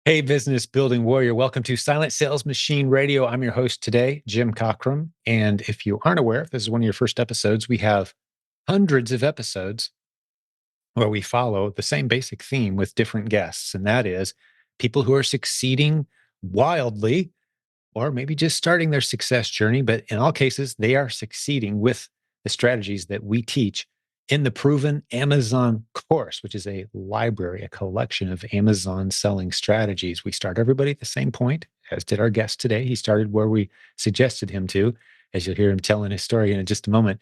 Hey, business building warrior. Welcome to Silent Sales Machine Radio. I'm your host today, Jim Cockrum. And if you aren't aware, if this is one of your first episodes, we have hundreds of episodes where we follow the same basic theme with different guests. And that is people who are succeeding wildly or maybe just starting their success journey. But in all cases, they are succeeding with the strategies that we teach in the Proven Amazon course, which is a library, a collection of Amazon selling strategies. We start everybody at the same point, as did our guest today. He started where we suggested him to, as you'll hear him telling his story in just a moment.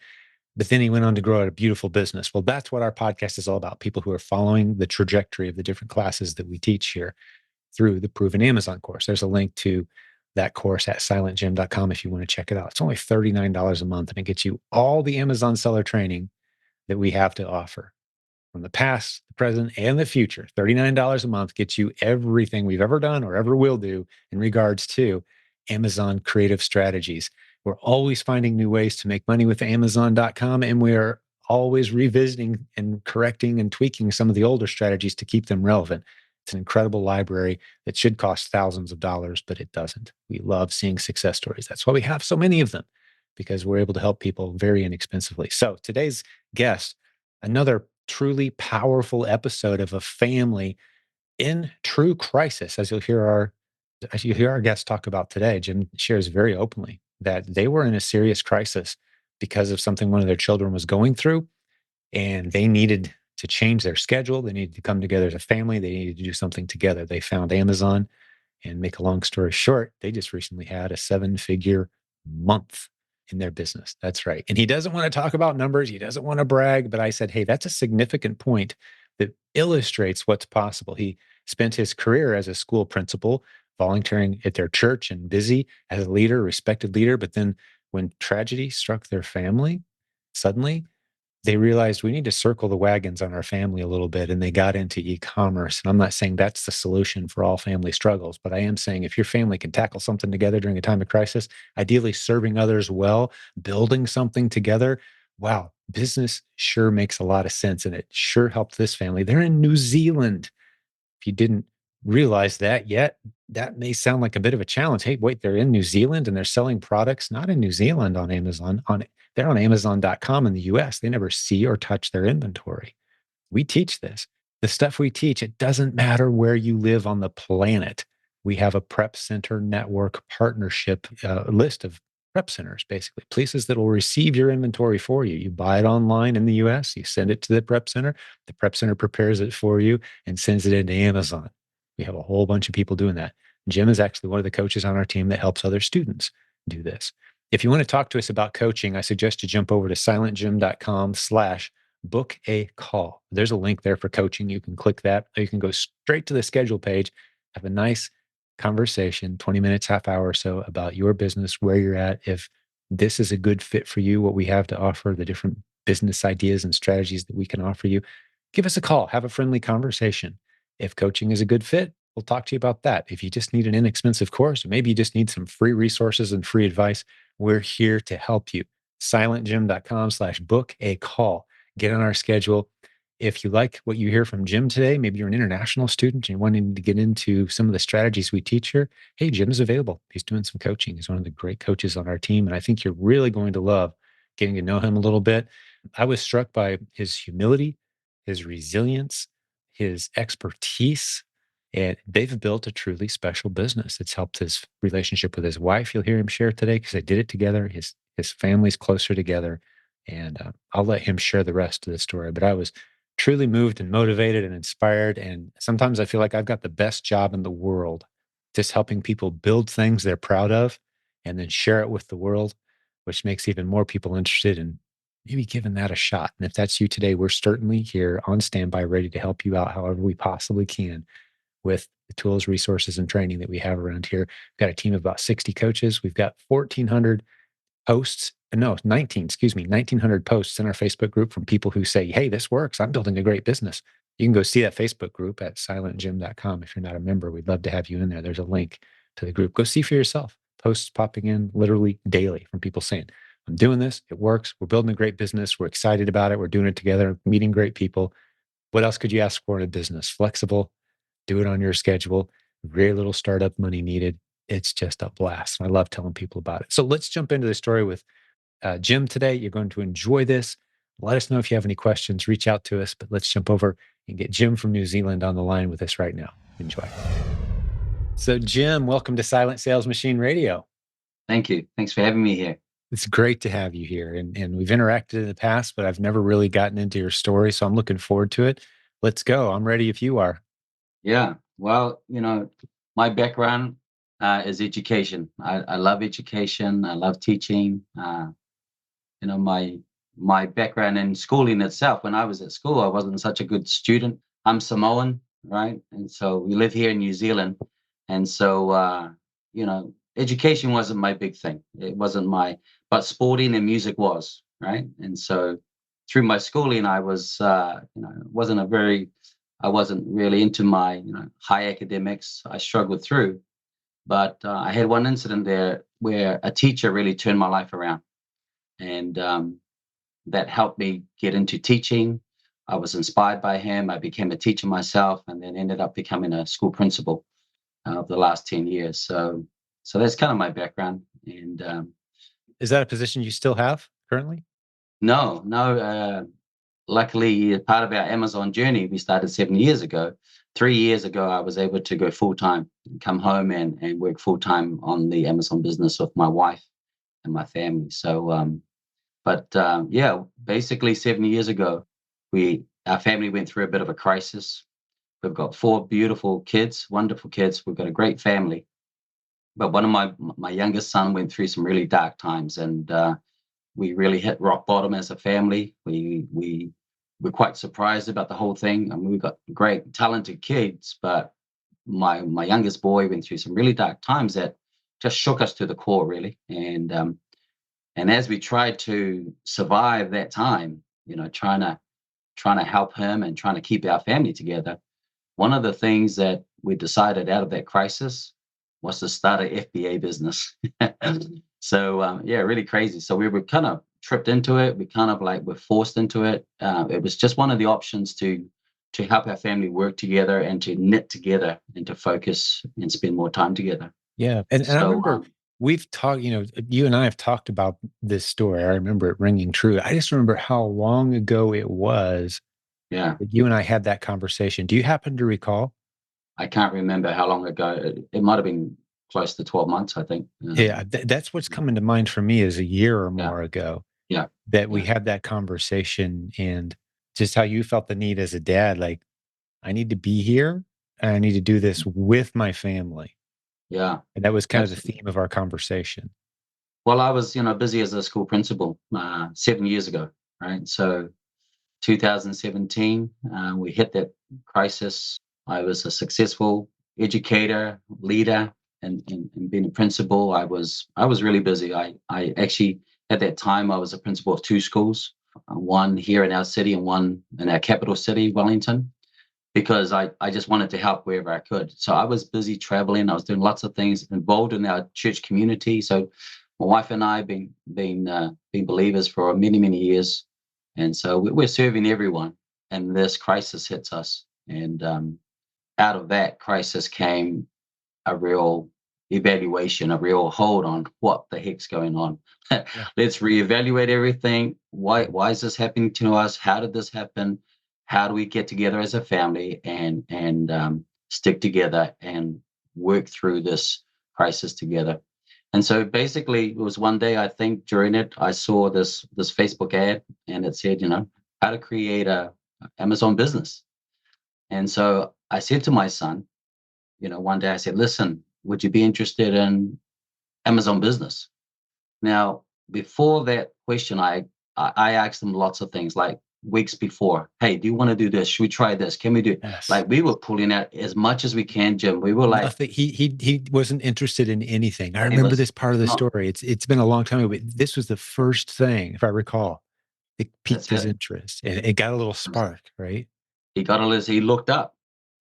But then he went on to grow a beautiful business. Well, that's what our podcast is all about, people who are following the trajectory of the different classes that we teach here through the Proven Amazon course. There's a link to that course at silentjimdotcom if you want to check it out. It's only $39 a month, and it gets you all the Amazon seller training that we have to offer from the past, the present, and the future. $39 a month gets you everything we've ever done or ever will do in regards to Amazon creative strategies. We're always finding new ways to make money with Amazon.com, and we are always revisiting and correcting and tweaking some of the older strategies to keep them relevant. It's an incredible library that should cost thousands of dollars, but it doesn't. We love seeing success stories. That's why we have so many of them, because we're able to help people very inexpensively. So today's guest, another truly powerful episode of a family in true crisis, as you hear our guests talk about today. Jim shares very openly that they were in a serious crisis because of something one of their children was going through, and they needed to change their schedule. They needed to come together as a family. They needed to do something together. They found Amazon, and make a long story short, they just recently had a seven-figure month in their business. That's right. And he doesn't want to talk about numbers. He doesn't want to brag. But I said, hey, that's a significant point that illustrates what's possible. He spent his career as a school principal, volunteering at their church and busy as a leader, respected leader. But then when tragedy struck their family, suddenly they realized we need to circle the wagons on our family a little bit, and they got into e-commerce. And I'm not saying that's the solution for all family struggles, but I am saying if your family can tackle something together during a time of crisis, ideally serving others well, building something together, wow, business sure makes a lot of sense, and it sure helped this family. They're in New Zealand. If you didn't realize that yet, that may sound like a bit of a challenge. Hey, wait, they're in New Zealand and they're selling products not in New Zealand on Amazon. They're on Amazon.com in the US. They never see or touch their inventory. We teach this. The stuff we teach, it doesn't matter where you live on the planet. We have a prep center network partnership list of prep centers, basically places that will receive your inventory for you. You buy it online in the US, you send it to the prep center prepares it for you and sends it into Amazon. We have a whole bunch of people doing that. Jim is actually one of the coaches on our team that helps other students do this. If you want to talk to us about coaching, I suggest you jump over to silentjim.com/book a call. There's a link there for coaching. You can click that, or you can go straight to the schedule page, have a nice conversation, 20 minutes, half hour or so about your business, where you're at, if this is a good fit for you, what we have to offer, the different business ideas and strategies that we can offer you. Give us a call, have a friendly conversation. If coaching is a good fit, we'll talk to you about that. If you just need an inexpensive course, or maybe you just need some free resources and free advice, we're here to help you. silentjim.com/book a call. Get on our schedule. If you like what you hear from Jim today, maybe you're an international student and you're wanting to get into some of the strategies we teach here. Hey, Jim's available. He's doing some coaching. He's one of the great coaches on our team. And I think you're really going to love getting to know him a little bit. I was struck by his humility, his resilience, his expertise, and they've built a truly special business. It's helped his relationship with his wife. You'll hear him share today because they did it together. His family's closer together, and I'll let him share the rest of the story. But I was truly moved and motivated and inspired. And sometimes I feel like I've got the best job in the world, just helping people build things they're proud of and then share it with the world, which makes even more people interested in maybe giving that a shot. And if that's you today, we're certainly here on standby, ready to help you out however we possibly can with the tools, resources, and training that we have around here. We've got a team of about 60 coaches. We've got 1,400 posts, no, 19, excuse me, 1,900 posts in our Facebook group from people who say, hey, this works. I'm building a great business. You can go see that Facebook group at silentjim.com. If you're not a member, we'd love to have you in there. There's a link to the group. Go see for yourself. Posts popping in literally daily from people saying, I'm doing this. It works. We're building a great business. We're excited about it. We're doing it together, meeting great people. What else could you ask for in a business? Flexible, do it on your schedule. very little startup money needed. It's just a blast. I love telling people about it. So let's jump into the story with Jim today. You're going to enjoy this. Let us know if you have any questions. Reach out to us, but let's jump over and get Jim from New Zealand on the line with us right now. Enjoy. So, Jim, welcome to Silent Sales Machine Radio. Thank you. Thanks for having me here. It's great to have you here. And we've interacted in the past, but I've never really gotten into your story. So I'm looking forward to it. Let's go. I'm ready if you are. Yeah. Well, my background is education. I love education. I love teaching. My background in schooling itself. When I was at school, I wasn't such a good student. I'm Samoan, right? And so we live here in New Zealand, and so education wasn't my big thing. It wasn't but sporting and music was, right? And so through my schooling, I was, I wasn't really into my, high academics. I struggled through, but I had one incident there where a teacher really turned my life around, and that helped me get into teaching. I was inspired by him. I became a teacher myself, and then ended up becoming a school principal of the last 10 years. So that's kind of my background. And Is that a position you still have currently? no, no. Luckily, part of our Amazon journey we started 7 years ago. 3 years ago, I was able to go full time, come home and work full time on the Amazon business with my wife and my family. Yeah, basically 7 years ago, our family went through a bit of a crisis. We've got four beautiful kids, wonderful kids. We've got a great family, but one of my youngest son went through some really dark times, and we really hit rock bottom as a family. We were quite surprised about the whole thing. I mean, we've got great, talented kids, but my youngest boy went through some really dark times that just shook us to the core, really. And as we tried to survive that time, trying to help him and trying to keep our family together, one of the things that we decided out of that crisis was to start an FBA business. So yeah, really crazy. So we were kind of tripped into it. We kind of like were forced into it. It was just one of the options to help our family work together and to knit together and to focus and spend more time together. Yeah. And I So remember we've talked, you and I have talked about this story. I remember it ringing true. I just remember how long ago it was yeah, that you and I had that conversation. Do you happen to recall? I can't remember how long ago. It might have been close to 12 months, I think. Yeah, that's what's coming to mind for me is a year or Yeah, more ago yeah, that we yeah, had that conversation and just how you felt the need as a dad, like, I need to be here and I need to do this with my family. yeah, And that was kind of the absolutely. theme of our conversation. Well, I was, busy as a school principal 7 years ago, right? So 2017, we hit that crisis. I was a successful educator, leader, and being a principal, I was really busy. I actually at that time I was a principal of two schools, one here in our city and one in our capital city, Wellington, because I just wanted to help wherever I could. So I was busy traveling. I was doing lots of things involved in our church community. So my wife and I been believers for many, many years, and so we're serving everyone. And this crisis hits us, and out of that crisis came a real evaluation, a real hold on what the heck's going on. Yeah. Let's reevaluate everything. Why Mhm. why is this happening to us? How did this happen? How do we get together as a family and stick together and work through this crisis together? And so basically, it was one day I think during it I saw this Facebook ad, and it said, how to create a Amazon business. And so I said to my son, one day I said, listen, would you be interested in Amazon business? Now, before that question, I asked him lots of things like weeks before. Hey, do you want to do this? Should we try this? Can we do it? Yes. Like we were pulling out as much as we can, Jim. We were like, Nothing. He wasn't interested in anything. I he remember was this part of the not. story. It's been a long time ago, but this was the first thing, if I recall, that piqued That's his it. interest and it got a little spark, right? He got a list. He looked up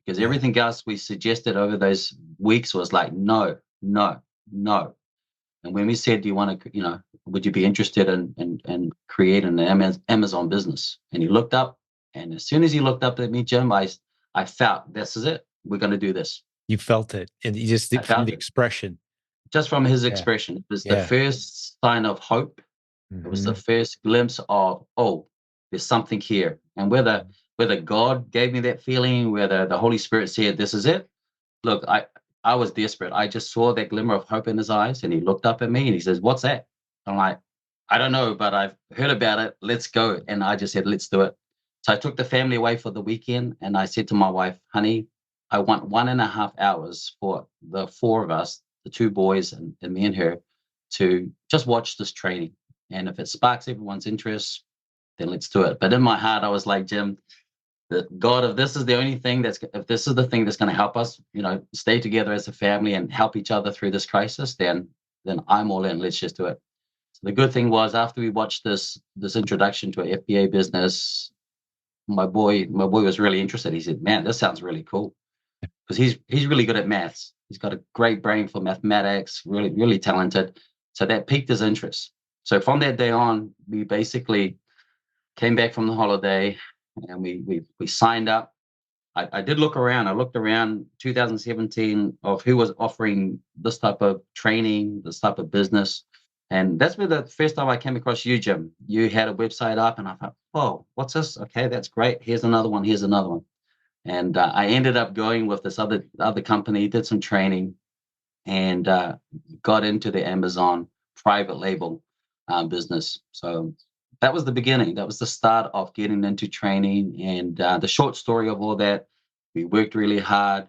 because Yeah. everything else we suggested over those weeks was like, no, no, no. And when we said, do you want to, would you be interested in creating an Amazon business? And he looked up, and as soon as he looked up at me, Jim, I felt this is it. We're going to do this. You felt it, and you just I from felt the it expression. just from his Yeah, expression. It was the yeah. first sign of hope. It was the Mhm. first glimpse of, oh, there's something here. And whether God gave me that feeling, whether the Holy Spirit said, this is it. Look, I was desperate. I just saw that glimmer of hope in his eyes, and he looked up at me and he says, what's that? I'm like, I don't know, but I've heard about it. Let's go. And I just said, let's do it. So I took the family away for the weekend, and I said to my wife, honey, I want 1.5 hours for the four of us, the two boys and me and her, to just watch this training. And if it sparks everyone's interest, then let's do it. But in my heart, I was like, Jim, God, if this is the only thing if this is the thing that's going to help us, stay together as a family and help each other through this crisis, then I'm all in. Let's just do it. So the good thing was, after we watched this introduction to a FBA business, my boy was really interested. He said, "Man, this sounds really cool," because he's really good at maths. He's got a great brain for mathematics, really really talented. So that piqued his interest. So from that day on, we basically came back from the holiday, and we signed up. I did look around. I looked around 2017 of who was offering this type of training, this type of business. And that's where the first time I came across you, Jim. You had a website up, and I thought, oh, what's this? Okay, that's great. Here's another one. Here's another one. And I ended up going with this other company, did some training, and got into the Amazon private label business. So that was the beginning. That was the start of getting into training. And the short story of all that, we worked really hard.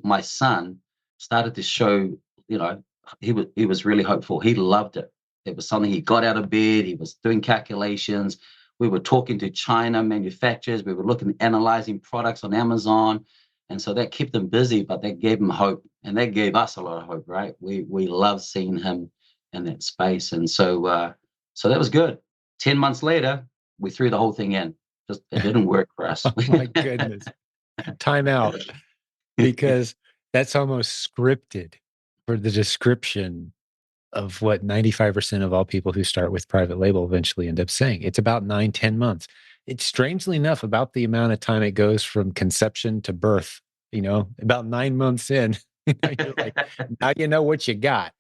My son, started to show, you know, he was really hopeful. He loved it. It was something. He got out of bed. He was doing calculations. We were talking to China manufacturers. We were looking, analyzing products on Amazon. And so that kept him busy, but that gave him hope. And that gave us a lot of hope, right? We loved seeing him in that space. And so that was good. 10 months later, we threw the whole thing in. Just it didn't work for us. Oh my goodness. Time out, because that's almost scripted for the description of what 95% of all people who start with private label eventually end up saying. It's about 9, 10 months. It's strangely enough about the amount of time it goes from conception to birth, about 9 months in, you're like, now you know what you got.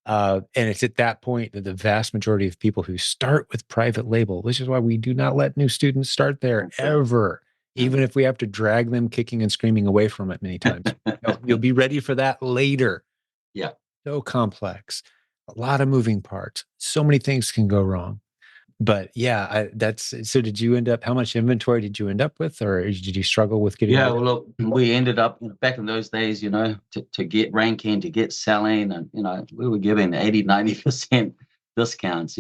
And it's at that point that the vast majority of people who start with private label, which is why we do not let new students start there ever, even if we have to drag them kicking and screaming away from it many times. You'll be ready for that later. Yeah. So complex, a lot of moving parts, so many things can go wrong. But yeah, that's so. Did you end up? How much inventory did you end up with, or did you struggle with getting Yeah, rid well, of? look, we ended up, back in those days, to get ranking, to get selling, and, we were giving 80, 90% discounts,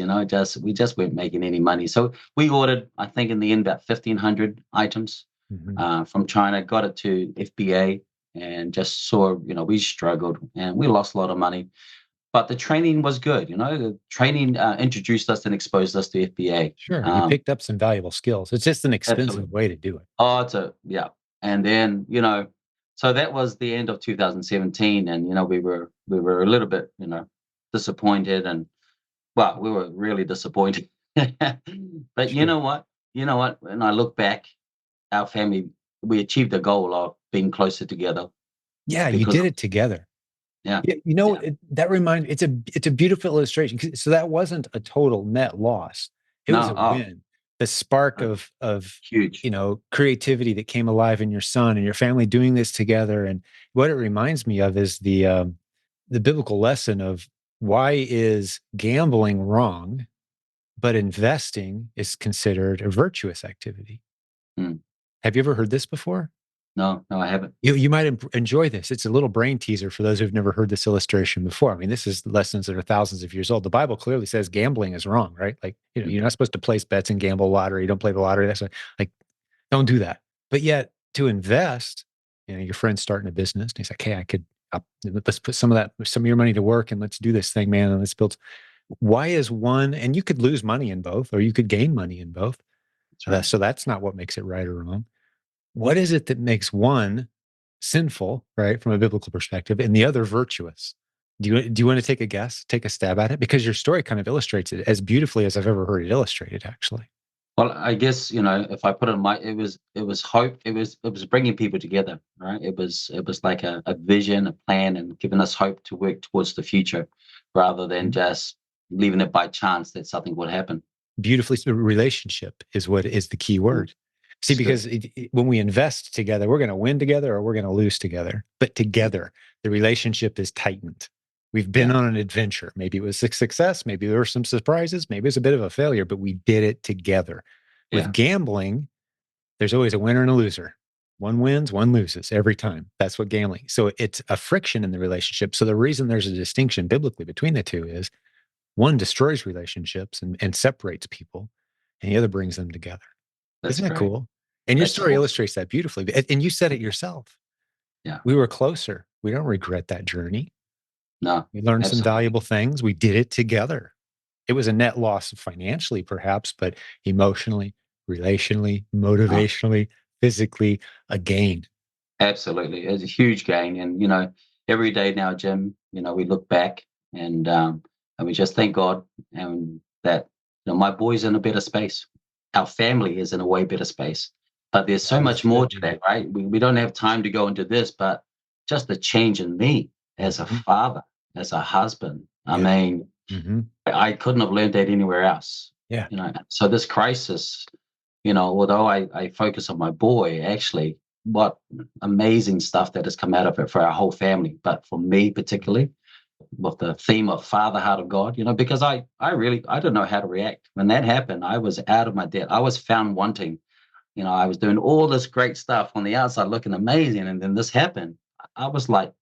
we just weren't making any money. So we ordered, I think in the end, about 1,500 items Mhm. from China, got it to FBA, and just saw, we struggled and we lost a lot of money. But the training was good, the training introduced us and exposed us to FBA. Sure, you picked up some valuable skills. It's just an expensive Absolutely. way to do it. Oh, yeah. And then, so that was the end of 2017. And, we were a little bit, disappointed, and, well, we were really disappointed. But you Sure. know what? You know what? When I look back, our family, we achieved the goal of being closer together Yeah, you because, did it together. yeah, Yeah, yeah, that reminds it's a beautiful illustration. So that wasn't a total net loss. It was no, a win. The spark uh, of huge. creativity that came alive in your son and your family doing this together. And what it reminds me of is the biblical lesson of why is gambling wrong, but investing is considered a virtuous activity. Mm, Have you ever heard this before? no, no, I haven't. You might enjoy this. It's a little brain teaser for those who've never heard this illustration before. I mean, this is lessons that are thousands of years old. The Bible clearly says gambling is wrong, right? Like, Mm, you're not supposed to place bets and gamble lottery. You don't play the lottery. That's like, don't do that. But yet, to invest, your friend's starting a business, and he's like, "Hey, let's put some of your money to work, and let's do this thing, man, and let's build." Why is one? And you could lose money in both, or you could gain money in both. that's right. So that's not what makes it right or wrong. What is it that makes one sinful, right, from a biblical perspective, and the other virtuous? Do you want to take a guess, take a stab at it? Because your story kind of illustrates it as beautifully as I've ever heard it illustrated, actually. Well, I guess, if I put it in it was hope, it was bringing people together, right? It was like a vision, a plan, and giving us hope to work towards the future, rather than Mhm. just leaving it by chance that something would happen. Beautifully, relationship is what is the key Mm, word. See, it's good. because when we invest together, we're going to win together or we're going to lose together. But together, the relationship is tightened. We've been Yeah, on an adventure. Maybe it was a success. Maybe there were some surprises. Maybe it was a bit of a failure, but we did it together. With yeah, gambling, there's always a winner and a loser. One wins, one loses every time. That's what gambling. So it's a friction in the relationship. So the reason there's a distinction biblically between the two is one destroys relationships and separates people, and the other brings them together. that's Isn't that great. cool? And your That's story awesome. illustrates that beautifully. And you said it yourself. Yeah, We were closer. We don't regret that journey. no, We learned some absolutely. valuable things. We did it together. It was a net loss financially, perhaps, but emotionally, relationally, No, motivationally, physically, a gain. absolutely. It's a huge gain. And, every day now, Jim, we look back, and we just thank God, and that, my boy's in a better space. Our family is in a way better space. But there's so God is much more good, to dude. that, right? We don't have time to go into this, but just the change in me as a Mhm. father, as a husband. I Yeah. mean, Hmm. I couldn't have learned that anywhere else. Yeah. So this crisis, although I focus on my boy, actually, what amazing stuff that has come out of it for our whole family. But for me particularly, with the theme of Father Heart of God, because I don't know how to react. When that happened, I was out of my depth. I was found wanting. I was doing all this great stuff on the outside, looking amazing, and then this happened. I was like,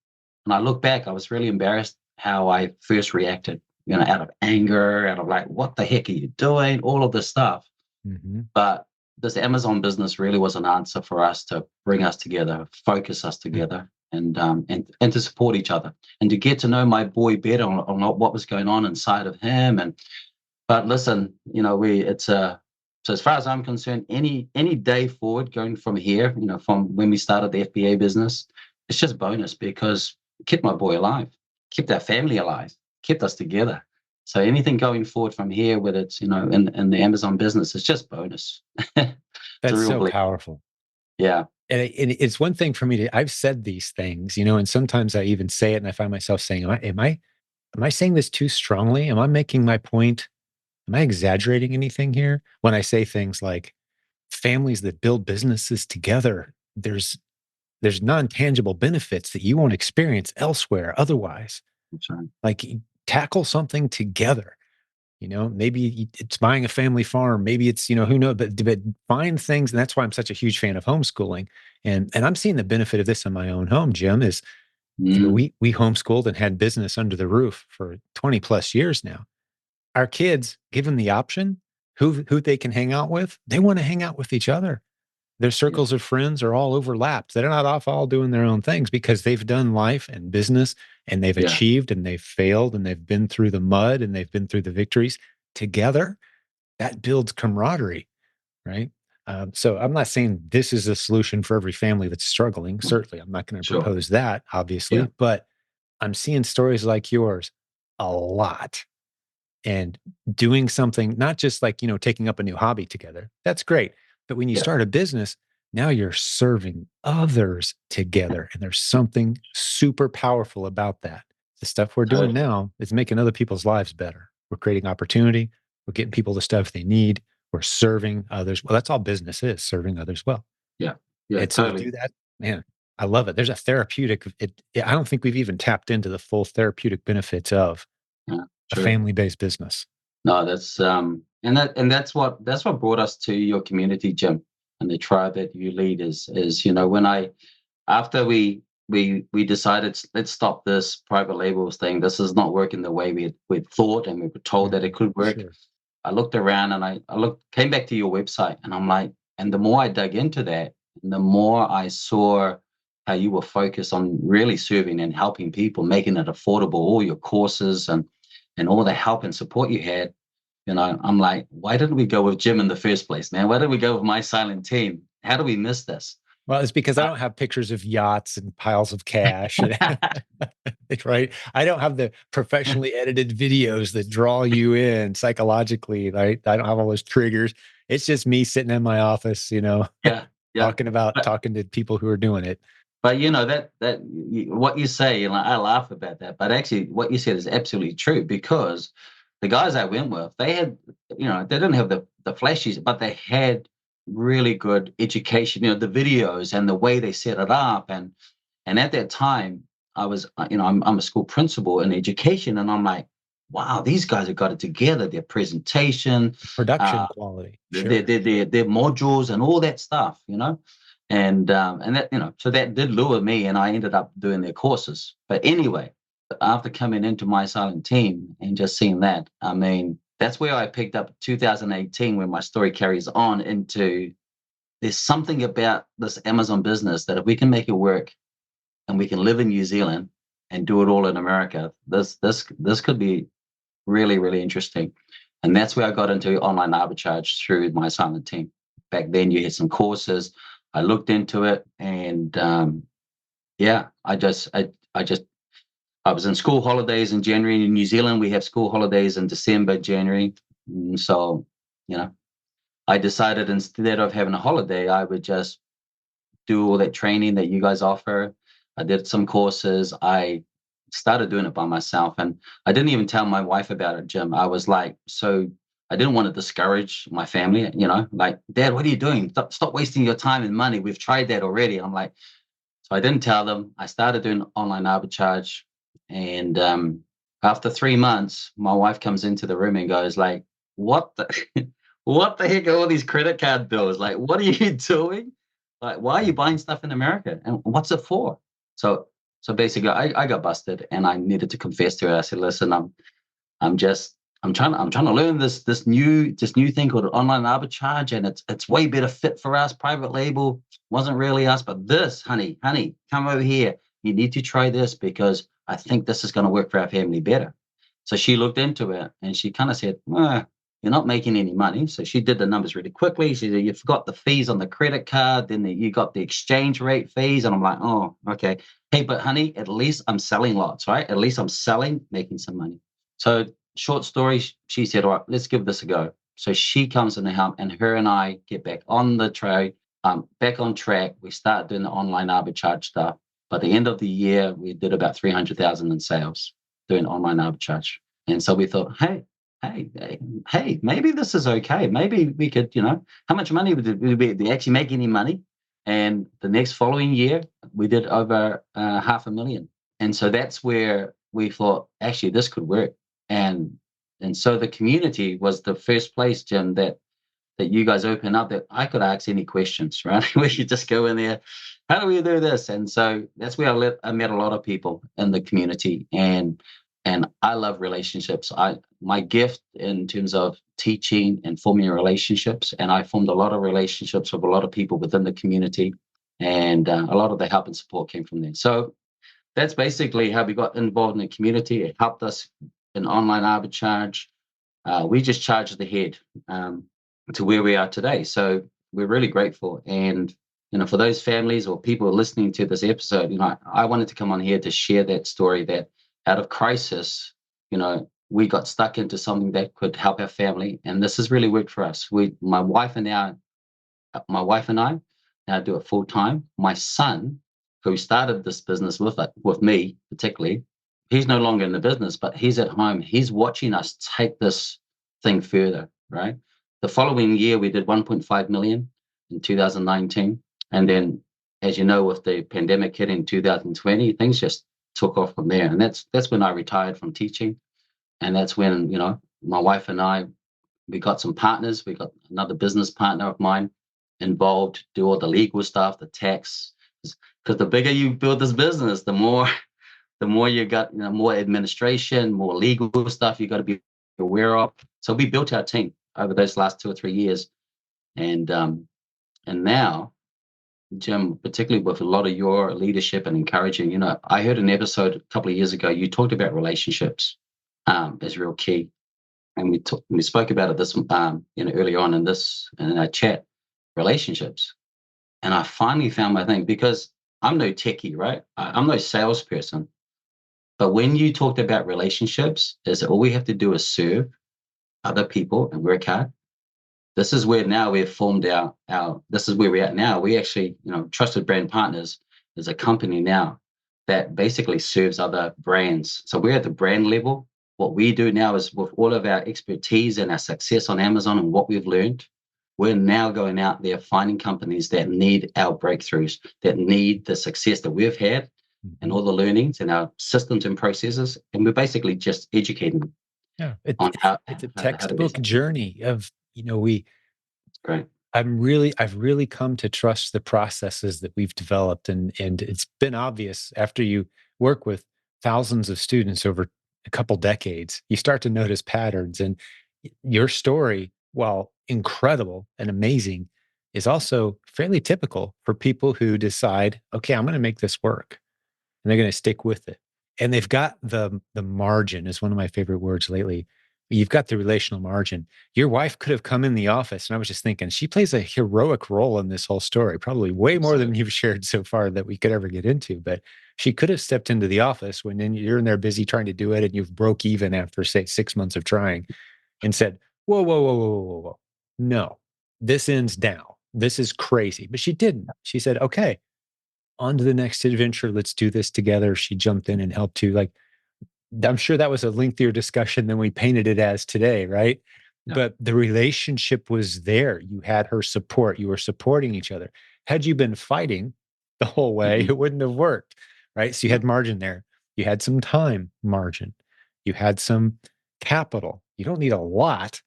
when I look back, I was really embarrassed how I first reacted. Out of anger, out of like, what the heck are you doing? All of this stuff. Hmm. But this Amazon business really was an answer for us to bring us together, focus us together, and to support each other, and to get to know my boy better on what was going on inside of him. And but listen, we it's a so as far as I'm concerned, any day forward going from here, from when we started the FBA business, it's just bonus because it kept my boy alive, kept our family alive, kept us together. So anything going forward from here, whether it's in the Amazon business, it's just bonus. It's a That's real so blessing. powerful. Yeah, And it's one thing for me to, I've said these things, and sometimes I even say it and I find myself saying, am I saying this too strongly? Am I making my point? Am I exaggerating anything here? When I say things like families that build businesses together, there's non-tangible benefits that you won't experience elsewhere otherwise. that's right. Like tackle something together. Maybe it's buying a family farm. Maybe it's, who knows, but find things. And that's why I'm such a huge fan of homeschooling. And I'm seeing the benefit of this in my own home, Jim, is, Mm, we homeschooled and had business under the roof for 20 plus years now. Our kids, given the option, who they can hang out with, they want to hang out with each other. Their yeah, circles of friends are all overlapped. They're not off all doing their own things because they've done life and business and they've yeah, achieved and they've failed and they've been through the mud and they've been through the victories together. That builds camaraderie, right? So I'm not saying this is a solution for every family that's struggling. Certainly, I'm not going to sure. propose that, Yeah, obviously, but I'm seeing stories like yours a lot, and doing something, not just like, taking up a new hobby together. That's great. But when you yeah, start a business, now you're serving others together. And there's something super powerful about that. The stuff we're doing totally. now is making other people's lives better. We're creating opportunity. We're getting people the stuff they need. We're serving others. Well, that's all business is, serving others well. Yeah, yeah, And so to totally. do that, man, I love it. There's a therapeutic, I don't think we've even tapped into the full therapeutic benefits of Yeah, a true. family based business. No, that's what brought us to your community, Jim, and the tribe that you lead is when I after we decided, let's stop this private labels thing. This is not working the way we thought and we were told that it Mhm. could work. Sure. I looked around and I came back to your website, and I'm like, and the more I dug into that, the more I saw how you were focused on really serving and helping people, making it affordable, all your courses and all the help and support you had. I'm like, why didn't we go with Jim in the first place, man? Why didn't we go with my silent team? How do we miss this? Well, it's because I don't have pictures of yachts and piles of cash, right? I don't have the professionally edited videos that draw you in psychologically, right? I don't have all those triggers. It's just me sitting in my office, Yeah, yeah. But talking to people who are doing it. what you say, and I laugh about that, but actually what you said is absolutely true, because the guys I went with, they had, they didn't have the flashies, but they had really good education, the videos and the way they set it up. And at that time, I was, I'm a school principal in education, and I'm like, wow, these guys have got it together. Their presentation, Production uh, quality. their, Sure. their their their modules, and all that stuff, and that, so that did lure me, and I ended up doing their courses. But anyway, after coming into my silent team and just seeing that, I mean, that's where I picked up 2018, where my story carries on into, there's something about this Amazon business that if we can make it work, and we can live in New Zealand and do it all in America, this could be really, really interesting. And that's where I got into online arbitrage through my silent team. Back then, you had some courses. I looked into it, and yeah, I was in school holidays in January. In New Zealand, we have school holidays in December, January. So, you know, I decided instead of having a holiday, I would just do all that training that you guys offer. I did some courses. I started doing it by myself, and I didn't even tell my wife about it, Jim. I was like, so I didn't want to discourage my family, like, Dad, what are you doing? Stop wasting your time and money. We've tried that already. I'm like, so I didn't tell them. I started doing online arbitrage, and after 3 months, my wife comes into the room and goes like, "What the, what the heck are all these credit card bills? Like, what are you doing? Like, why are you buying stuff in America? And what's it for?" So, so basically, I got busted, and I needed to confess to her. I said, "Listen, I'm just I'm trying to learn this new thing called online arbitrage, and it's way better fit for us. Private label wasn't really us, but this, honey, come over here. You need to try this, because I think this is going to work for our family better." So she looked into it, and she kind of said, "You're not making any money." So she did the numbers really quickly. She said, "You've got the fees on the credit card, then you got the exchange rate fees." And I'm like, "Oh, okay. Hey, but honey, at least I'm selling lots, right? At least I'm selling, making some money." So, short story, she said, "All right, let's give this a go." So she comes in the help, and her and I get back on the trade, back on track. We start doing the online arbitrage stuff. By the end of the year, we did about 300,000 in sales doing online arbitrage. And so we thought, hey, hey, maybe this is okay. Maybe we could, how much money did we actually make any money? And the next following year, we did over 500,000. And so that's where we thought, actually, this could work. And and so the community was the first place, Jim, that you guys open up, that I could ask any questions, right? We could just go in there. How do we do this? And so that's where I met a lot of people in the community, and I love relationships. My gift in terms of teaching and forming relationships, and I formed a lot of relationships with a lot of people within the community, and a lot of the help and support came from there. So that's basically how we got involved in the community. It helped us in online arbitrage. We just charged ahead um, to where we are today. So we're really grateful. And, for those families or people listening to this episode, I wanted to come on here to share that story, that out of crisis, we got stuck into something that could help our family. And this has really worked for us. My wife and I now do it full time. My son, who started this business with me particularly, he's no longer in the business, but he's at home. He's watching us take this thing further. Right. The following year, we did 1.5 million in 2019, and then, as you know, with the pandemic hit in 2020, things just took off from there. And that's when I retired from teaching, and that's when my wife and I, we got some partners. We got another business partner of mine involved, do all the legal stuff, the tax. Because the bigger you build this business, the more you got, more administration, more legal stuff you got to be aware of. So we built our team over those last 2 or 3 years, and now, Jim, particularly with a lot of your leadership and encouraging, I heard an episode a couple of years ago. You talked about relationships as real key, and we spoke about it this early on in our chat, relationships. And I finally found my thing, because I'm no techie, right? I'm no salesperson. But when you talked about relationships, is all we have to do is serve other people and work hard. this is where now we've formed our this is where we're at now. We actually, Trusted Brand Partners is a company now that basically serves other brands. So we're at the brand level. What we do now is, with all of our expertise and our success on Amazon and what we've learned, we're now going out there finding companies that need our breakthroughs, that need the success that we've had and Mhm. all the learnings and our systems and processes. And we're basically just educating them Yeah, on how, it's a how to do textbook something. journey of, we Great. I've really come to trust the processes that we've developed, and it's been obvious after you work with thousands of students over a couple decades, you start to notice patterns. And your story, while incredible and amazing, is also fairly typical for people who decide, okay, I'm going to make this work, and they're going to stick with it. And they've got the margin, is one of my favorite words lately. You've got the relational margin. Your wife could have come in the office, and I was just thinking, she plays a heroic role in this whole story, probably way more than Absolutely. you've shared so far that we could ever get into. But she could have stepped into the office when then you're in there busy trying to do it, and you've broke even after, say, 6 months of trying, and said, "Whoa, whoa, whoa, whoa, whoa, whoa, whoa. No, this ends now. This is crazy." But she didn't. She said, "Okay, on to the next adventure. Let's do this together." She jumped in and helped too. Like, I'm sure that was a lengthier discussion than we painted it as today, right? Yeah. But the relationship was there. You had her support. You were supporting each other. Had you been fighting the whole way, Hmm. it wouldn't have worked, right? So you Yeah. had margin there. You had some time margin. You had some capital. You don't need a lot,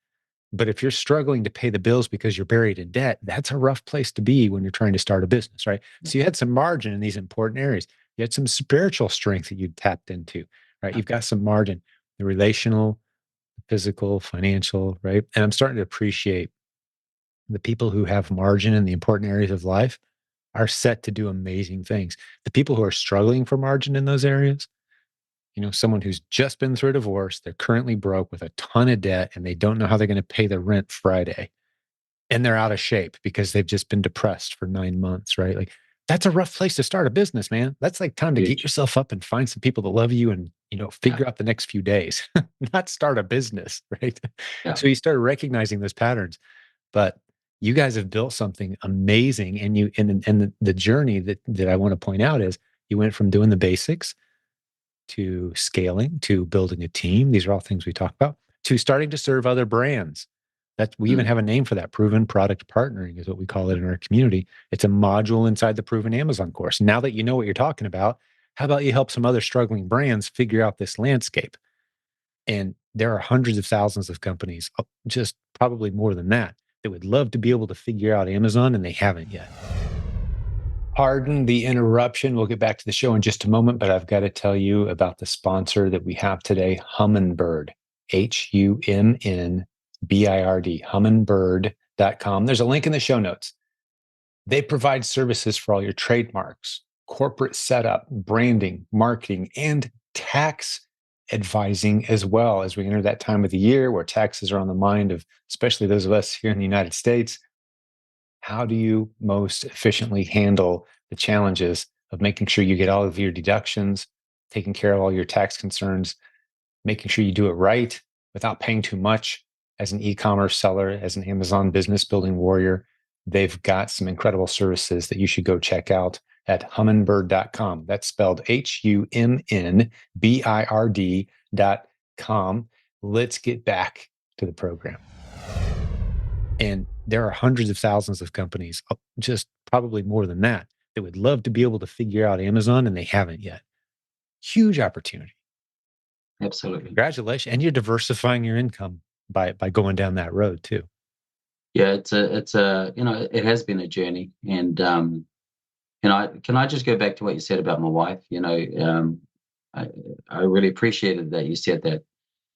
but if you're struggling to pay the bills because you're buried in debt, that's a rough place to be when you're trying to start a business, right? Yeah. So you had some margin in these important areas. You had some spiritual strength that you tapped into, right? Yeah. You've got some margin, the relational, physical, financial, right? And I'm starting to appreciate the people who have margin in the important areas of life are set to do amazing things. The people who are struggling for margin in those areas, someone who's just been through a divorce, they're currently broke with a ton of debt, and they don't know how they're going to pay the rent Friday, and they're out of shape because they've just been depressed for 9 months, right? Like, that's a rough place to start a business, man. That's like time to get Huge. yourself up and find some people that love you, and, Yeah. figure out the next few days, not start a business, right? Yeah. So you start recognizing those patterns. But you guys have built something amazing, and the journey that I want to point out is you went from doing the basics to scaling, to building a team. These are all things we talk about, to starting to serve other brands. That we even Mm. have a name for that. Proven product partnering is what we call it in our community. It's a module inside the Proven Amazon course. Now that you know what you're talking about, how about you help some other struggling brands figure out this landscape? And there are hundreds of thousands of companies, just probably more than that, that would love to be able to figure out Amazon, and they haven't yet. Pardon the interruption. We'll get back to the show in just a moment, but I've got to tell you about the sponsor that we have today, Humminbird, Humbird, humminbird.com. There's a link in the show notes. They provide services for all your trademarks, corporate setup, branding, marketing, and tax advising, as well as we enter that time of the year where taxes are on the mind of especially those of us here in the United States. How do you most efficiently handle the challenges of making sure you get all of your deductions, taking care of all your tax concerns, making sure you do it right without paying too much? As an e-commerce seller, as an Amazon business building warrior, they've got some incredible services that you should go check out at humminbird.com. That's spelled HUMNBIRD.com. Let's get back to the program. And there are hundreds of thousands of companies, just probably more than that, that would love to be able to figure out Amazon, and they haven't yet. Huge opportunity. Absolutely. Congratulations. And you're diversifying your income by going down that road too. Yeah. It has been a journey, and can I just go back to what you said about my wife? I I really appreciated that you said that.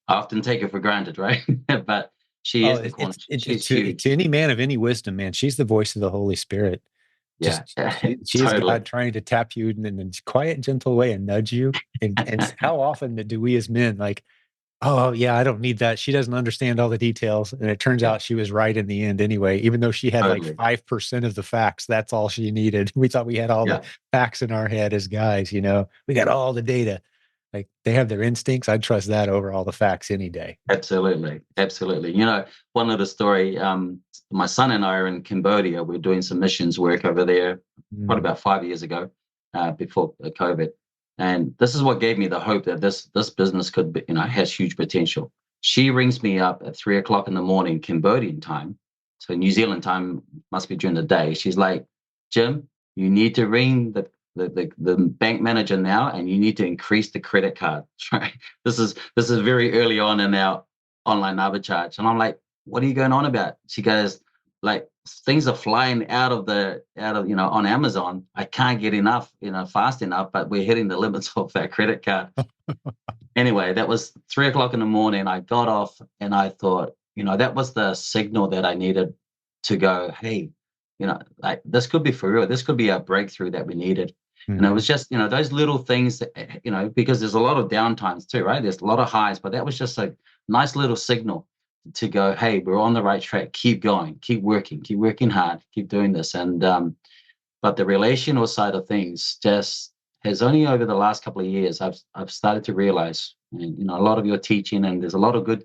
I often take her for granted, right? But she Oh, is the corner. it She's huge. to any man of any wisdom, man. She's the voice of the Holy Spirit. Yeah. She is Totally. God trying to tap you in a quiet, gentle way and nudge you. And how often do we as men, like, oh, yeah, I don't need that. She doesn't understand all the details. And it turns Yeah. out she was right in the end anyway, even though she had like Totally. 5% of the facts. That's all she needed. We thought we had all the Yeah. facts in our head as guys, we got all the data. Like they have their instincts. I'd trust that over all the facts any day. Absolutely, absolutely. One little story. My son and I are in Cambodia. We're doing some missions work over there, probably Mm, about 5 years ago, before COVID. And this is what gave me the hope that this business could be, has huge potential. She rings me up at 3 o'clock in the morning, Cambodian time. So New Zealand time must be during the day. She's like, Jim, you need to ring the bank manager now, and you need to increase the credit card. Right? This is very early on in our online arbitrage. And I'm like, what are you going on about? She goes, like, things are flying on Amazon. I can't get enough, fast enough, but we're hitting the limits of that credit card. Anyway, that was 3 o'clock in the morning. I got off and I thought, that was the signal that I needed to go, hey, like this could be for real. This could be a breakthrough that we needed. And it mhm. was just, those little things that, because there's a lot of downtimes too, right? There's a lot of highs, but that was just a nice little signal to go, hey, we're on the right track. Keep going, keep working hard, keep doing this. And but the relational side of things just has only over the last couple of years I've started to realize, and a lot of your teaching, and there's a lot of good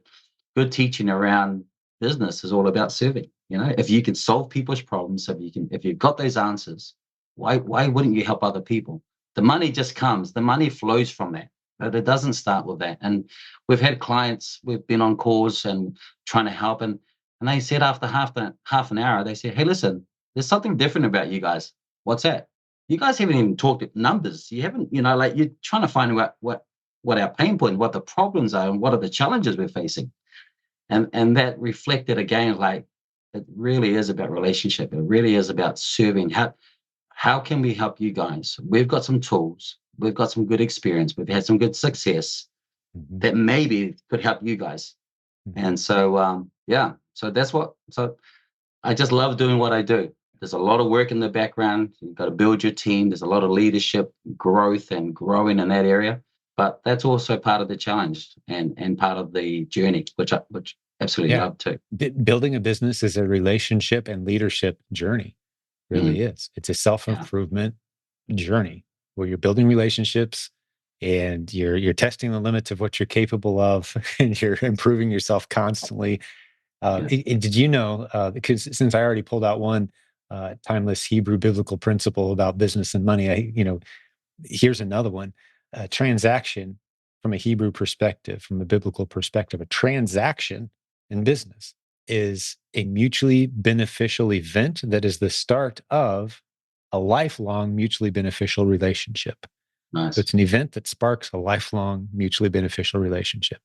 teaching around business is all about serving. If you can solve people's problems, if you've got those answers, why wouldn't you help other people? The money just comes, the money flows from that. But it doesn't start with that. And we've had clients, we've been on calls and trying to help, and they said after half an hour, they said, hey, listen, there's something different about you guys. What's that? You guys haven't even talked numbers. You haven't, like you're trying to find out what our pain point, what the problems are, and what are the challenges we're facing. And that reflected again, like it really is about relationship. It really is about serving. How can we help you guys? We've got some tools. We've got some good experience. We've had some good success Mhm. that maybe could help you guys. Mhm. And so, yeah. So I just love doing what I do. There's a lot of work in the background. You've got to build your team. There's a lot of leadership, growth, and growing in that area. But that's also part of the challenge and part of the journey, which absolutely Yeah. love too. Building a business is a relationship and leadership journey. Really Mm, is. It's a yeah, self-improvement journey where you're building relationships and you're testing the limits of what you're capable of and you're improving yourself constantly. yeah, Did you know, because since I already pulled out one timeless Hebrew biblical principle about business and money, here's another one. A transaction from a Hebrew perspective, from a biblical perspective, a transaction in business is a mutually beneficial event that is the start of a lifelong mutually beneficial relationship. So nice. it's an event that sparks a lifelong mutually beneficial relationship,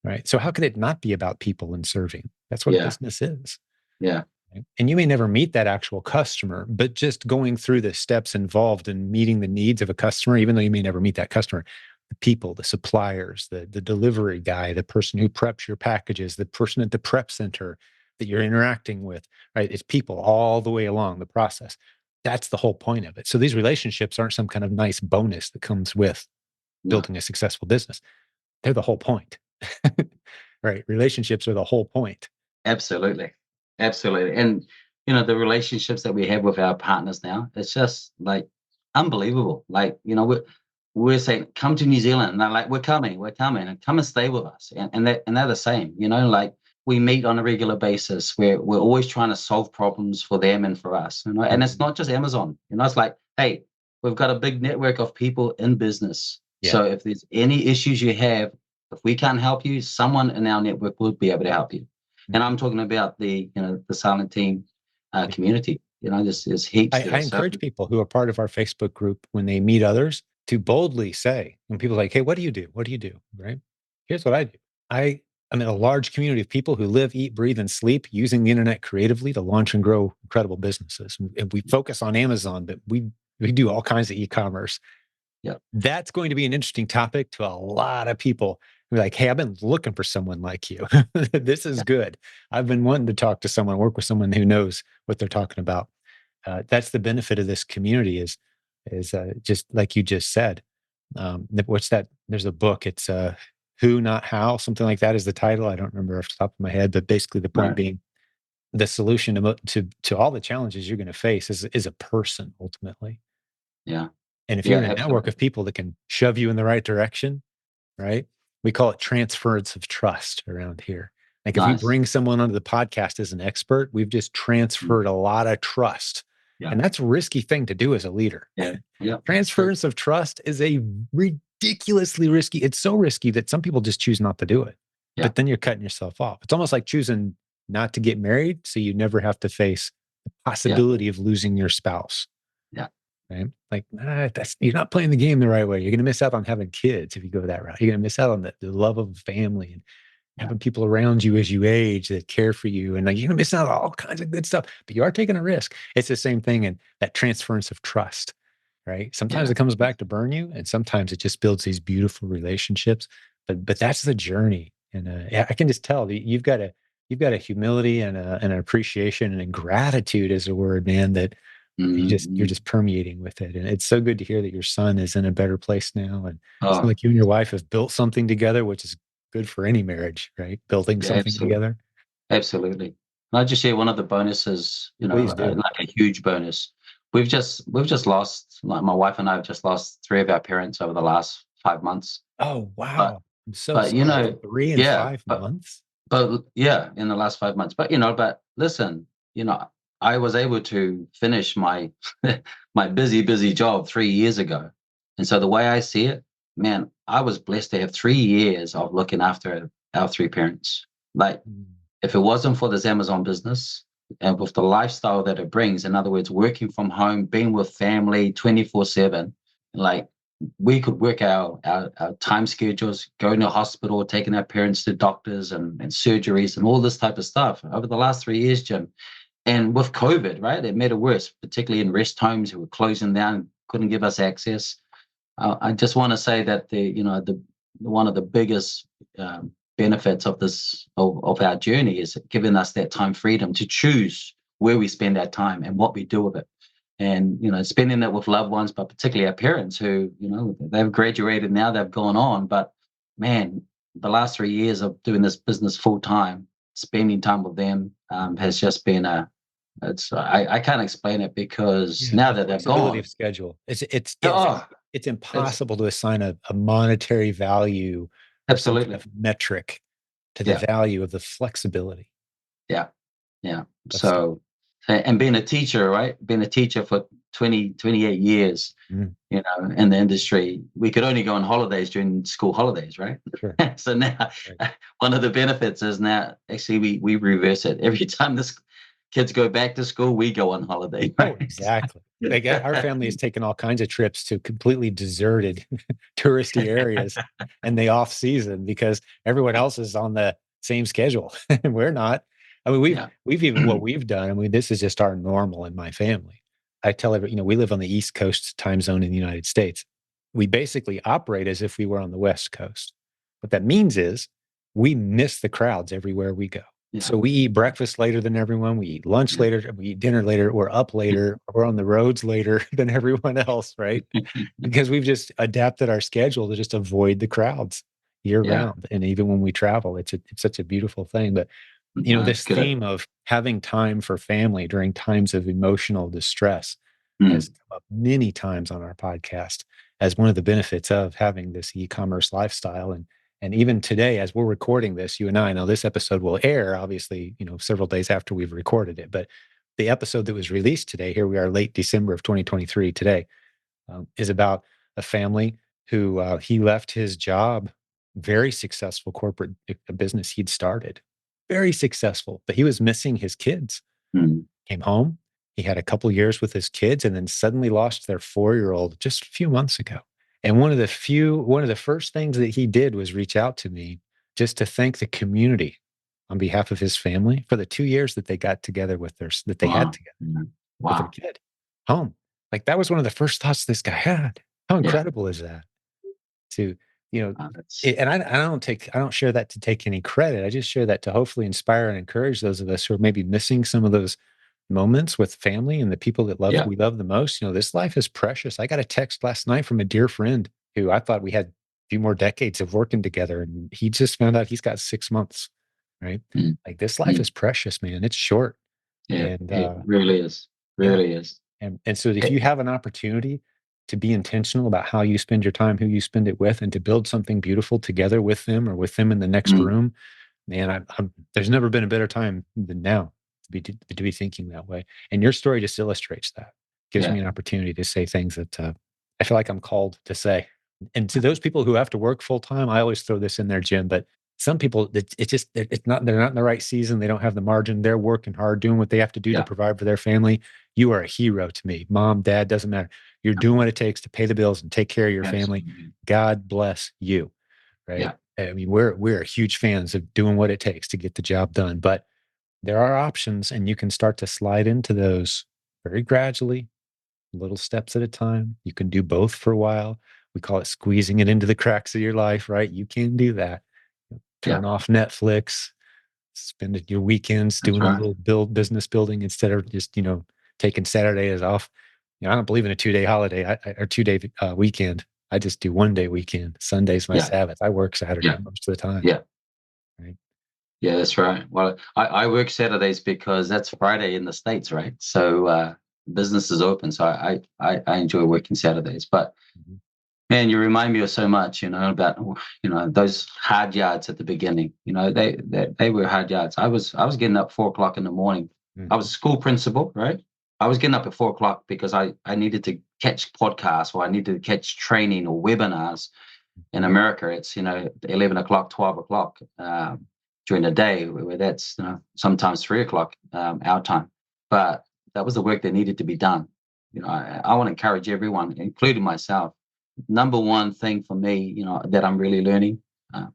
right? So how could it not be about people and serving? That's what Yeah, business is. yeah, Right? And you may never meet that actual customer, but just going through the steps involved in meeting the needs of a customer, even though you may never meet that customer, the people, the suppliers, the delivery guy, the person who preps your packages, the person at the prep center that you're interacting with, right? It's people all the way along the process. That's the whole point of it. So these relationships aren't some kind of nice bonus that comes with no, building a successful business. They're the whole point. Right? Relationships are the whole point. absolutely, absolutely. And the relationships that we have with our partners now, it's just like unbelievable. Like we're saying, come to New Zealand, and they're like, we're coming, and come and stay with us. And they're the same. Like we meet on a regular basis. We're always trying to solve problems for them and for us. And it's Mhm. not just Amazon. It's like, hey, we've got a big network of people in business. Yeah. So if there's any issues you have, if we can't help you, someone in our network will be able to help you. And Mhm. I'm talking about the silent team community. There's heaps I there. So encourage people who are part of our Facebook group when they meet others to boldly say, when people are like, hey, what do you do? What do you do? Right? Here's what I do. I'm in a large community of people who live, eat, breathe, and sleep using the internet creatively to launch and grow incredible businesses. And we focus on Amazon, but we do all kinds of e-commerce. yeah, That's going to be an interesting topic to a lot of people. Be like, hey, I've been looking for someone like you. This is yeah, good. I've been wanting to talk to someone, work with someone who knows what they're talking about. That's the benefit of this community is just like you just said. What's that? There's a book. It's Who Not How, something like that is the title. I don't remember off the top of my head, but basically the point right, being the solution to all the challenges you're going to face is a person ultimately. yeah, And if yeah, you're in a network absolutely, of people that can shove you in the right direction, right? We call it transference of trust around here. Like if we Nice. bring someone onto the podcast as an expert, we've just Mm. transferred a lot of trust. Yeah. And that's a risky thing to do as a leader. Yeah. Yeah. It's true. Transference of trust is a ridiculously risky. It's so risky that some people just choose not to do it. Yeah. But then you're cutting yourself off. It's almost like choosing not to get married so you never have to face the Yeah. possibility of losing your spouse. Yeah. Right? Like, that's you're not playing the game the right way. You're going to miss out on having kids if you go that route. You're going to miss out on the love of family and Yeah. having people around you as you age that care for you. And like, you're going to miss out on all kinds of good stuff, but you are taking a risk. It's the same thing in that transference of trust, right? Sometimes Yeah. it comes back to burn you, and sometimes it just builds these beautiful relationships. But that's the journey. And yeah, I can just tell that you've got a humility and an appreciation and a gratitude is a word, man, that you're Mm-hmm. just permeating with it. And it's so good to hear that your son is in a better place now. And it sounds Oh, like you and your wife have built something together, which is good for any marriage, right? Building yeah, something absolutely. together. Absolutely. And I just share one of the bonuses, Please do. like a huge bonus. We've just lost, like my wife and I have just lost three of our parents over the last 5 months. Oh, But wow. I'm so but sorry. 3 and yeah, 5 months. but yeah, in the last 5 months. But listen, I was able to finish my my busy job 3 years ago. And so the way I see it, man, I was blessed to have 3 years of looking after our three parents. Like Mm, if it wasn't for this Amazon business and with the lifestyle that it brings, in other words, working from home, being with family 24/7, like we could work our time schedules, going to hospital, taking our parents to doctors and surgeries and all this type of stuff over the last 3 years, Jim. And with COVID, right, it made it worse, particularly in rest homes who were closing down, couldn't give us access. I just want to say that the one of the biggest benefits of of our journey is giving us that time freedom to choose where we spend our time and what we do with it. And spending it with loved ones, but particularly our parents who they've graduated now, they've gone on. But man, the last 3 years of doing this business full time, spending time with them has just been a it's I can't explain it because yeah, now the that they're flexibility of gone. schedule. Oh, It's it's impossible to assign a monetary value or some kind absolutely. of metric to the Yeah, value of the flexibility. yeah, yeah. That's So, and being a teacher, right? Being a teacher for 28 years, mm, in the industry, we could only go on holidays during school holidays, right? sure. So now, Right. one of the benefits is now actually we reverse it. Every time the kids go back to school, we go on holiday, Oh, right? exactly. Like our family has taken all kinds of trips to completely deserted touristy areas in the off season because everyone else is on the same schedule and we're not. I mean, Yeah. we've even what we've done. I mean, this is just our normal in my family. I tell we live on the East Coast time zone in the United States. We basically operate as if we were on the West Coast. What that means is we miss the crowds everywhere we go. Yeah. So we eat breakfast later than everyone. We eat lunch Yeah. later. We eat dinner later. We're up later. We're on the roads later than everyone else, right? Because we've just adapted our schedule to just avoid the crowds year Yeah. round. And even when we travel, it's such a beautiful thing. But It's this good. theme of having time for family during times of emotional distress has Mm, come up many times on our podcast as one of the benefits of having this e-commerce lifestyle. And even today, as we're recording this, you and I know this episode will air, obviously, several days after we've recorded it. But the episode that was released today, here we are, late December of 2023 today, is about a family who he left his job, very successful corporate business he'd started, very successful, but he was missing his kids. mm, Came home, he had a couple years with his kids, and then suddenly lost their 4-year-old just a few months ago. And one of the first things that he did was reach out to me just to thank the community on behalf of his family for the 2 years that they got together that they had wow. together Mm, with their wow. kid home. Like that was one of the first thoughts this guy had. How Yeah. incredible is that? To, you know, That's and I don't share that to take any credit. I just share that to hopefully inspire and encourage those of us who are maybe missing some of those moments with family and the people that yeah. we love the most. This life is precious. I got a text last night from a dear friend who I thought we had a few more decades of working together, and he just found out he's got 6 months. Right? Mm, Like this life mm, is precious, man. It's short, yeah. and It really is. yeah, Really is. and so if Eh, you have an opportunity to be intentional about how you spend your time, who you spend it with, and to build something beautiful together with them or with them in the next Mm, room, man, there's never been a better time than now to be thinking that way. And your story just illustrates that. Gives yeah, me an opportunity to say things that I feel like I'm called to say. And to those people who have to work full time, I always throw this in there, Jim. But some people, it's not, they're not in the right season. They don't have the margin. They're working hard, doing what they have to do to yeah, provide for their family. You are a hero to me. Mom, dad, doesn't matter. You're doing what it takes to pay the bills and take care of your family. absolutely. God bless you. Right. Yeah, I mean, we're huge fans of doing what it takes to get the job done. But there are options, and you can start to slide into those very gradually, little steps at a time. You can do both for a while. We call it squeezing it into the cracks of your life, right? You can do that. yeah, Turn off Netflix, spend your weekends that's doing a right. little business building instead of just, taking Saturday as off. I don't believe in a 2-day holiday or 2-day weekend. I just do 1-day weekend. Sunday's my Yeah, Sabbath. I work Saturday yeah, most of the time, yeah. right? Yeah, that's right. Well, I work Saturdays because that's Friday in the States, right? So business is open. So I enjoy working Saturdays. But Mhm, man, you remind me of so much, about those hard yards at the beginning. They were hard yards. I was getting up 4 o'clock in the morning. I was mhm, a school principal, right? I was getting up at 4 o'clock because I needed to catch podcasts or I needed to catch training or webinars. In mhm. America, it's 11 o'clock, 12 o'clock during the day, where that's sometimes 3 o'clock our time. But that was the work that needed to be done. I want to encourage everyone, including myself. Number one thing for me, that I'm really learning uh,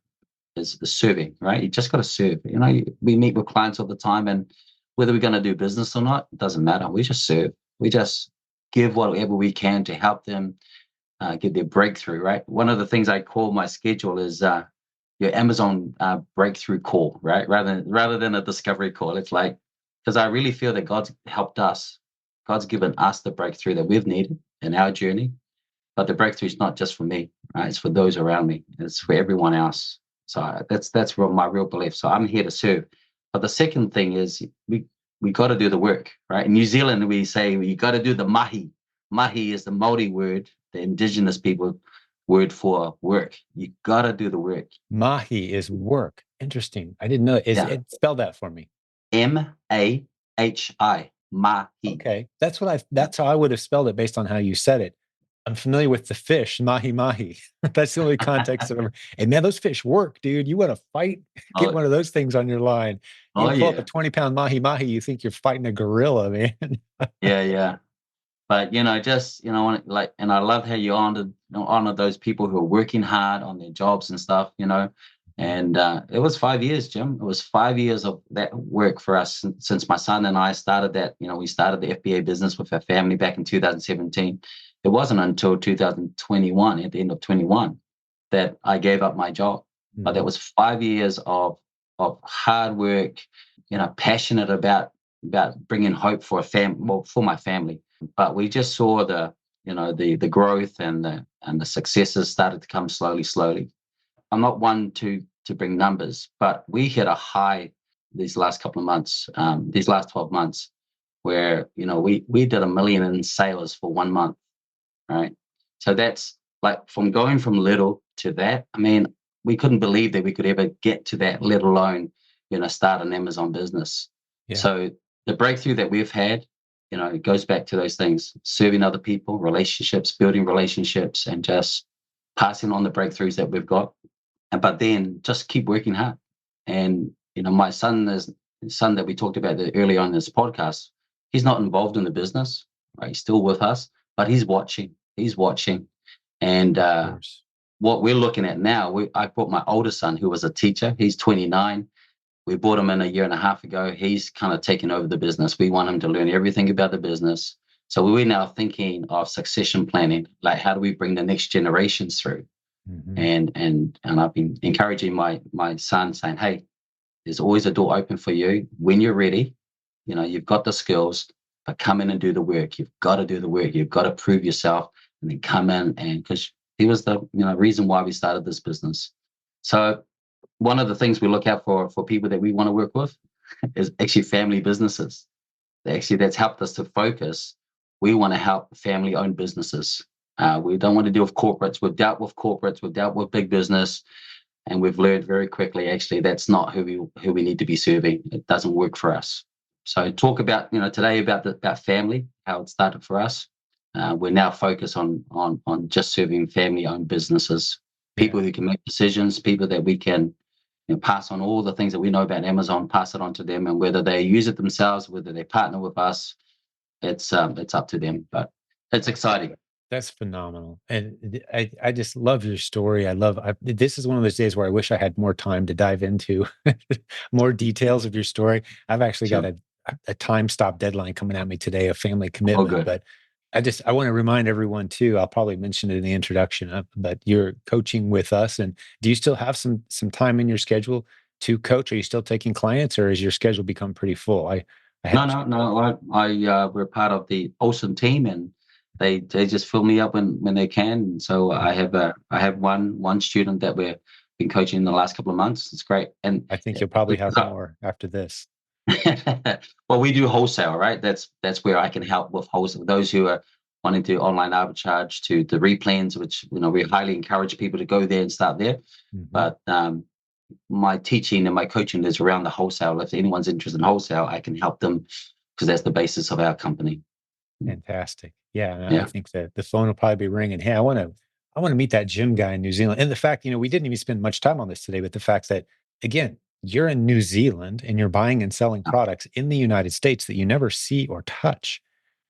is serving. Right, you just got to serve. We meet with clients all the time, and whether we're going to do business or not, it doesn't matter. We just serve. We just give whatever we can to help them get their breakthrough, right? One of the things I call my schedule is your Amazon breakthrough call, right? Rather than a discovery call. It's like, because I really feel that God's helped us. God's given us the breakthrough that we've needed in our journey. But the breakthrough is not just for me, right? It's for those around me. It's for everyone else. So that's my real belief. So I'm here to serve. But the second thing is we got to do the work, right? In New Zealand, we say you got to do the mahi. Mahi is the Maori word, the indigenous people word for work. You got to do the work. Mahi is work. Interesting. I didn't know. Is Yeah, it spell that for me? Mahi, mahi. Okay. That's what I Yeah. that's how I would have spelled it based on how you said it. I'm familiar with the fish, mahi mahi. That's the only context that ever. And man, those fish work, dude. You want to fight, get Oh, one of those things on your line. oh You pull up a yeah, 20-pound mahi mahi, you think you're fighting a gorilla, man. yeah, yeah. But just and I love how you honor those people who are working hard on their jobs and stuff. And it was 5 years, Jim. It was 5 years of that work for us since my son and I started that. We started the FBA business with our family back in 2017. It wasn't until 2021, at the end of 21, that I gave up my job. But that Mhm. was 5 years of hard work. Passionate about bringing hope for well, for my family. But we just saw the growth and the successes started to come slowly. I'm not one to bring numbers, but we hit a high these last couple of months, these last 12 months, where we did 1 million in sales for 1 month, right? So that's like from going from little to that. I mean, we couldn't believe that we could ever get to that, let alone start an Amazon business. Yeah. So the breakthrough that we've had, it goes back to those things: serving other people, relationships, building relationships, and just passing on the breakthroughs that we've got. But then just keep working hard. And my son that we talked about earlier on in this podcast, he's not involved in the business, right? He's still with us, but he's watching. He's watching. And Of course. what we're looking at now, I brought my older son, who was a teacher. He's 29. We brought him in a year and a half ago. He's kind of taken over the business. We want him to learn everything about the business. So we're now thinking of succession planning, like how do we bring the next generations through? Mhm. And I've been encouraging my son, saying, "Hey, there's always a door open for you when you're ready. You've got the skills, but come in and do the work. You've got to do the work. You've got to prove yourself, and then come in." And because he was the reason why we started this business. So one of the things we look out for people that we want to work with is actually family businesses. Actually, that's helped us to focus. We want to help family-owned businesses. We don't want to deal with corporates. We've dealt with corporates. We've dealt with big business, and we've learned very quickly, actually, that's not who we need to be serving. It doesn't work for us. So talk about, today about family, how it started for us. We're now focused on just serving family-owned businesses, Yeah. people who can make decisions, people that we can pass on all the things that we know about Amazon, pass it on to them, and whether they use it themselves, whether they partner with us, it's up to them. But it's That exciting. that's phenomenal. And I just love your story. This is one of those days where I wish I had more time to dive into more details of your story. I've actually got Sure. a time stop deadline coming at me today, a family All commitment, good. but I want to remind everyone too, I'll probably mention it in the introduction, but you're coaching with us. And do you still have some time in your schedule to coach? Are you still taking clients, or has your schedule become pretty full? I No, hadn't no, checked that. no. We're part of the awesome team, and they just fill me up when they can. So I have one student that we've been coaching in the last couple of months. It's great, and I think you'll probably have more after this. well, we do wholesale, right? That's where I can help with wholesale. Those who are wanting to online arbitrage to the replans, which we highly encourage people to go there and start there. Mhm. But my teaching and my coaching is around the wholesale. If anyone's interested in wholesale, I can help them because that's the basis of our company. Fantastic. Yeah, and I Yeah. think that the phone will probably be ringing. Hey, I want to meet that gym guy in New Zealand. And the fact, we didn't even spend much time on this today, but the fact that again, you're in New Zealand and you're buying and selling Yeah. products in the United States that you never see or touch.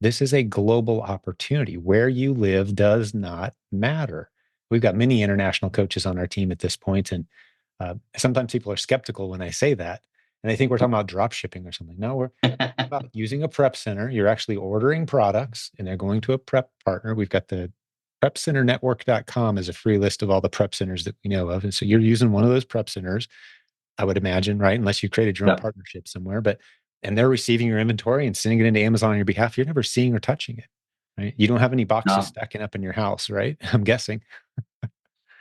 This is a global opportunity. Where you live does not matter. We've got many international coaches on our team at this point, and sometimes people are skeptical when I say that, and they think we're talking about drop shipping or something. No, we're about using a prep center. You're actually ordering products and they're going to a prep partner. We've got the prepcenternetwork.com as a free list of all the prep centers that we know of. And so you're using one of those prep centers, I would imagine, right? Unless you created your own Yeah. partnership somewhere, and they're receiving your inventory and sending it into Amazon on your behalf. You're never seeing or touching it, right? You don't have any boxes No, stacking up in your house, right? I'm guessing.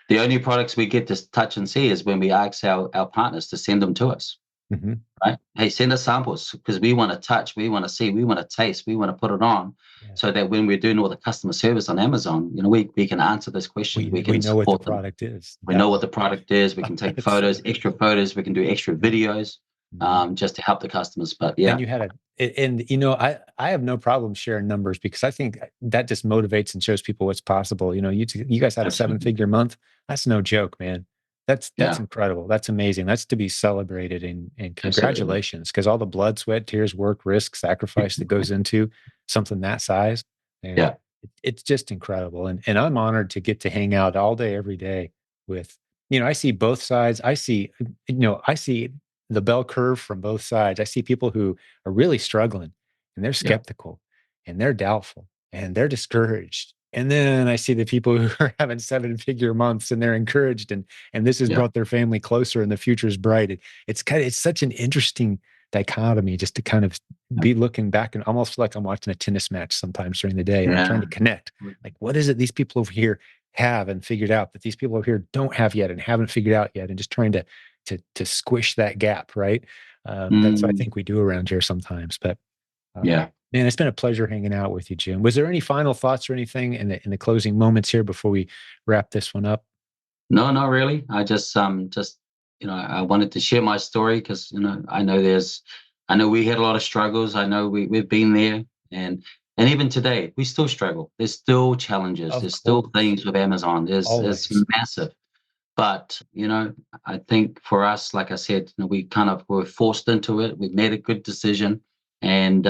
the only products we get to touch and see is when we ask our partners to send them to us. Hmm. Right? Hey, send us samples because we want to touch, we want to see, we want to taste, we want to put it on, Yeah. so that when we're doing all the customer service on Amazon, we can answer this question, we We can know what the support them. product is. We know That's what the product is. We can take that's photos, so extra photos. We can do extra yeah. videos, Mhm. just to help the customers. But And yeah, you had and I have no problem sharing numbers because I think that just motivates and shows people what's possible. You guys had a seven absolutely. figure month. That's no joke, man. That's Yeah, incredible. That's amazing. That's to be celebrated, and absolutely. congratulations, because all the blood, sweat, tears, work, risk, sacrifice that goes into something that size, and Yeah, it's just incredible. And I'm honored to get to hang out all day, every day with, I see both sides. I see the bell curve from both sides. I see people who are really struggling and they're yeah, skeptical and they're doubtful and they're discouraged. And then I see the people who are having seven-figure months and they're encouraged, and this has yeah, brought their family closer and the future is bright. It's such an interesting dichotomy just to kind of be looking back and almost feel like I'm watching a tennis match sometimes during the day, like trying yeah. to connect. Like, what is it these people over here have and figured out that these people over here don't have yet and haven't figured out yet, and just trying to squish that gap, right? That's what I Mm, think we do around here sometimes. But yeah. man, it's been a pleasure hanging out with you, Jim. Was there any final thoughts or anything in the closing moments here before we wrap this one up? No, not really. I just I wanted to share my story because I know we had a lot of struggles. I know we've been there, and even today we still struggle. There's still challenges. Of There's still course, things with Amazon. It's always. massive. But I think for us, like I said, we kind of were forced into it. We made a good decision, and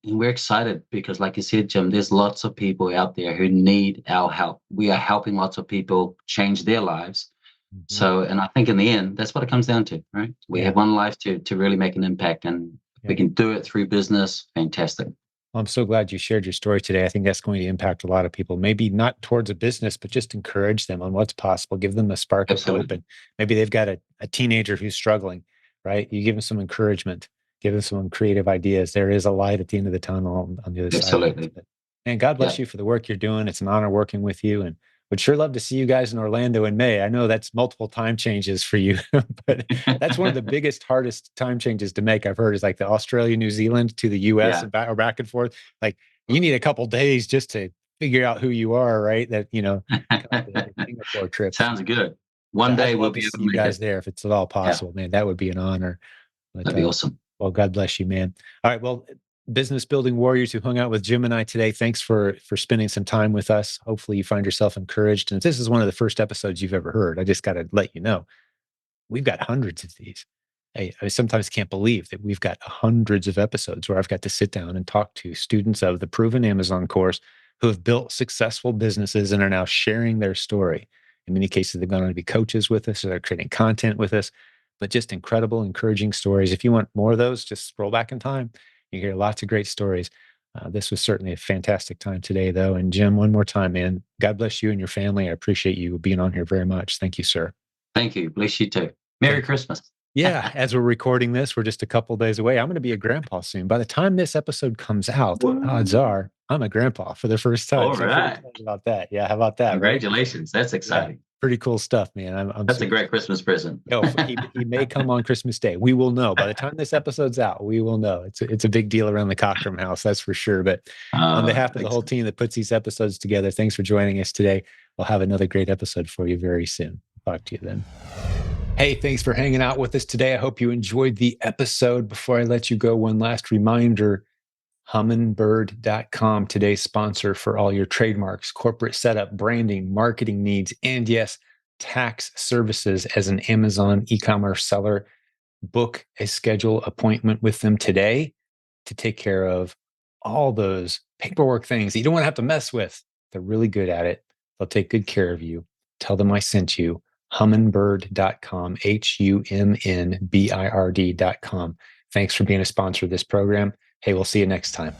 we're excited because, like you said, Jim, there's lots of people out there who need our help. We are helping lots of people change their lives. Mhm. So, and I think in the end, that's what it comes down to, right? We have Yeah, one life to really make an impact, and if we yeah. can do it through business, fantastic. Well, I'm so glad you shared your story today. I think that's going to impact a lot of people. Maybe not towards a business, but just encourage them on what's possible. Give them a spark of hope, Absolutely, and maybe they've got a teenager who's struggling, right? You give them some encouragement, give them some creative ideas. There is a light at the end of the tunnel on the other side of this. absolutely, But and God yeah. bless you for the work you're doing. It's an honor working with you, and would sure love to see you guys in Orlando in May. I know that's multiple time changes for you, but that's one of the biggest, hardest time changes to make. I've heard is like the Australia, New Zealand to the U.S. Yeah, and back or back and forth. Like you need a couple days just to figure out who you are, right? That, come up with the Singapore trips. Sounds good. So One I'd day we'll love to be able see to you make it. guys there if it's at all Yeah, possible, man. That would be an honor. But that'd be awesome. well, God bless you, man. All right. Well, business building warriors who hung out with Jim and I today, thanks for spending some time with us. Hopefully you find yourself encouraged. And if this is one of the first episodes you've ever heard, I just got to let you know we've got hundreds of these. I sometimes can't believe that we've got hundreds of episodes where I've got to sit down and talk to students of the Proven Amazon course who have built successful businesses and are now sharing their story. In many cases, they've gone on to be coaches with us, or they're creating content with us, but just incredible, encouraging stories. If you want more of those, just scroll back in time. You hear lots of great stories. This was certainly a fantastic time today, though. And Jim, one more time, man, God bless you and your family. I appreciate you being on here very much. Thank you, sir. Thank you. Bless you too. Merry Thank you. Christmas. Yeah, as we're recording this, we're just a couple days away. I'm going to be a grandpa soon. By the time this episode comes out, odds Woo. are I'm a grandpa for the first time. All So I'm pretty right. excited about that. Yeah, how about that, right? Congratulations. That's Yeah, exciting. pretty cool stuff, man. I'm That's a super great excited. Christmas present. Oh, he may come on Christmas Day. We will know. By the time this episode's out, we will know. It's a big deal around the Cockrum house, that's for sure. But on behalf of the whole Excellent. team that puts these episodes together, thanks for joining us today. We'll have another great episode for you very soon. Talk to you then. Hey, thanks for hanging out with us today. I hope you enjoyed the episode. Before I let you go, one last reminder: hummingbird.com, today's sponsor for all your trademarks, corporate setup, branding, marketing needs, and yes, tax services as an Amazon e-commerce seller. Book a schedule appointment with them today to take care of all those paperwork things that you don't want to have to mess with. They're really good at it. They'll take good care of you. Tell them I sent you. Hummingbird.com, HUMNBIRD.com. Thanks for being a sponsor of this program. Hey, we'll see you next time.